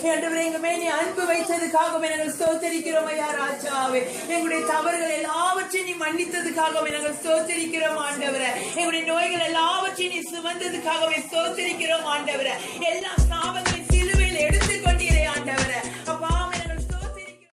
ஆண்டவரே எங்க மேல் நீ அன்பு வைத்ததுக்காக நாங்கள் ஸ்தோத்திரிக்கிறோம் ஐயா ராஜாவே. எங்களுடைய தவறுகள் எல்லாவற்றையும் நீ மன்னித்ததுக்காகவே நாங்கள் ஸ்தோத்திரிக்கிறோம் ஆண்டவரே. எங்களுடைய நோய்கள் எல்லாவற்றையும் நீ சுமந்ததுக்காகவே ஸ்தோத்திரிக்கிறோம் ஆண்டவரே. எல்லா சாபங்களையும்